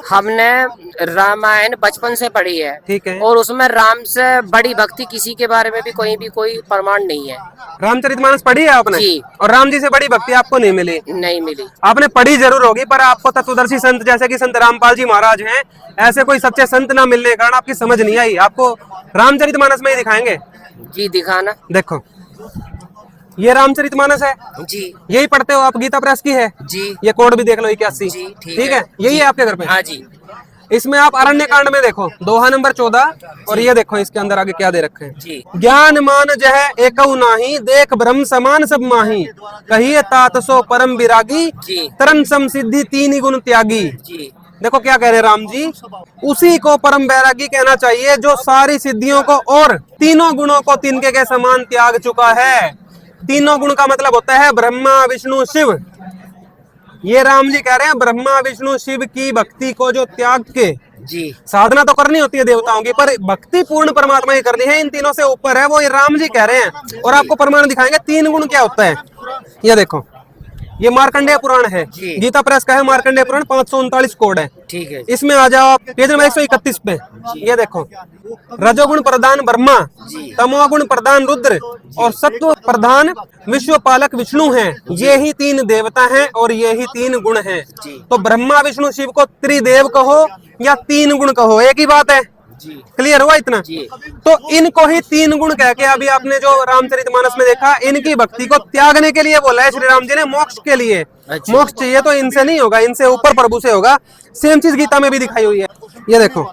हमने रामायण बचपन से पढ़ी है। ठीक है। और उसमें राम से बड़ी भक्ति किसी के बारे में भी कोई प्रमाण नहीं है। रामचरितमानस पढ़ी है आपने? जी। और राम जी से बड़ी भक्ति आपको नहीं मिली? नहीं मिली। आपने पढ़ी जरूर होगी, पर आपको तत्वदर्शी संत जैसे कि संत रामपाल जी महाराज हैं, ऐसे कोई सच्चे संत ना मिलने के कारण आपकी समझ नहीं आई। आपको रामचरितमानस में ही दिखाएंगे। जी दिखाना। देखो, ये रामचरितमानस है जी। यही पढ़ते हो आप? गीता प्रेस की है जी। ये कोड भी देख लो 81। जी ठीक है, यही जी। है आपके घर पे? हाँ जी। इसमें आप अरण्य कांड में देखो दोहा नंबर 14, और ये देखो इसके अंदर आगे क्या दे रखे हैं। जी। ज्ञान मान जह एकौ नाही, देख ब्रह्म समान सब माही, कहिए तात सो परम विरागी, जी। तरन सम सिद्धि तीन गुण त्यागी। जी। देखो क्या कह रहे हैं राम जी, उसी को परम वैरागी कहना चाहिए जो सारी सिद्धियों को और तीनों गुणों को तिनके के समान त्याग चुका है। तीनों गुण का मतलब होता है ब्रह्मा विष्णु शिव। ये राम जी कह रहे हैं ब्रह्मा विष्णु शिव की भक्ति को जो त्याग के, जी। साधना तो करनी होती है देवताओं की, पर भक्ति पूर्ण परमात्मा की करनी है, इन तीनों से ऊपर है, वो ये राम जी कह रहे हैं। और आपको प्रमाण दिखाएंगे तीन गुण क्या होता है। ये देखो, ये मार्कंडेय पुराण है, गीता प्रेस का है मार्कंडेय पुराण, 539 कोड है। ठीक है। इसमें आ जाओ आप पेज नंबर 131 पे। ये देखो, रजोगुण प्रधान ब्रह्मा, तमोगुण प्रधान रुद्र और सत्व प्रधान विश्व पालक विष्णु हैं। ये ही तीन देवता हैं और ये ही तीन गुण हैं। तो ब्रह्मा विष्णु शिव को त्रिदेव कहो या तीन गुण कहो, एक ही बात है। क्लियर हुआ इतना? तो इनको ही तीन गुण कह के अभी आपने जो रामचरितमानस में देखा, इनकी भक्ति को त्यागने के लिए बोला है श्री राम जी ने, मोक्ष के लिए। मोक्ष चाहिए तो इनसे नहीं होगा, इनसे ऊपर प्रभु से होगा। सेम चीज गीता में भी दिखाई हुई है। ये देखो,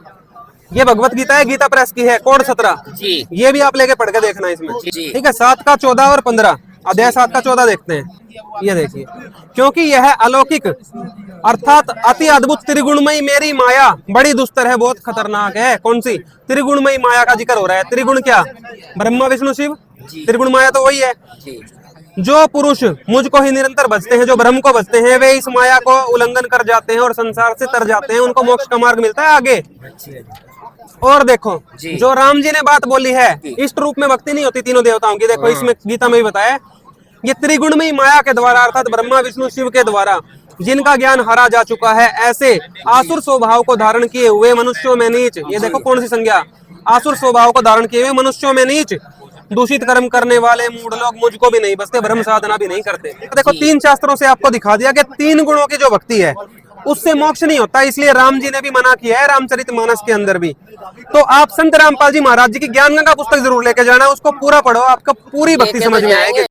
ये भगवत गीता है, गीता प्रेस की है, कोड 17। ये भी आप लेके पढ़ के देखना इसमें। ठीक है, 7 का 14 और 15, अध्याय 7 का 14 देखते हैं। ये देखिए, क्योंकि यह अलौकिक अर्थात अति अद्भुत त्रिगुणमयी मेरी माया बड़ी दुस्तर है, बहुत खतरनाक है। कौन सी? त्रिगुणमयी माया का जिक्र हो रहा है। त्रिगुण क्या? ब्रह्मा विष्णु शिव, त्रिगुण माया तो वही है। जो पुरुष मुझको ही निरंतर भजते हैं, जो ब्रह्म को भजते हैं, वे इस माया को उल्लंघन कर जाते हैं और संसार से तर जाते हैं, उनको मोक्ष का मार्ग मिलता है आगे। और देखो, जो राम जी ने बात बोली है, इष्ट रूप में भक्ति नहीं होती तीनों देवताओं की। देखो इसमें गीता में भी बताया, ये त्रिगुणमयी माया के द्वारा अर्थात ब्रह्मा विष्णु शिव के द्वारा जिनका ज्ञान हरा जा चुका है, ऐसे आसुर स्वभाव को धारण किए हुए मनुष्यों में नीच। ये देखो कौन सी संज्ञा, आसुर स्वभाव को धारण किए हुए मनुष्यों में नीच, दूषित कर्म करने वाले मूढ़ लोग मुझको भी नहीं बसते, ब्रह्म साधना भी नहीं करते। देखो, तीन शास्त्रों से आपको दिखा दिया कि तीन गुणों की जो भक्ति है उससे मोक्ष नहीं होता, इसलिए राम जी ने भी मना किया है रामचरितमानस के अंदर भी। तो आप संत रामपाल जी महाराज जी की ज्ञान गंगा पुस्तक जरूर लेके जाना, उसको पूरा पढ़ो, आपको पूरी भक्ति समझ में आएगी।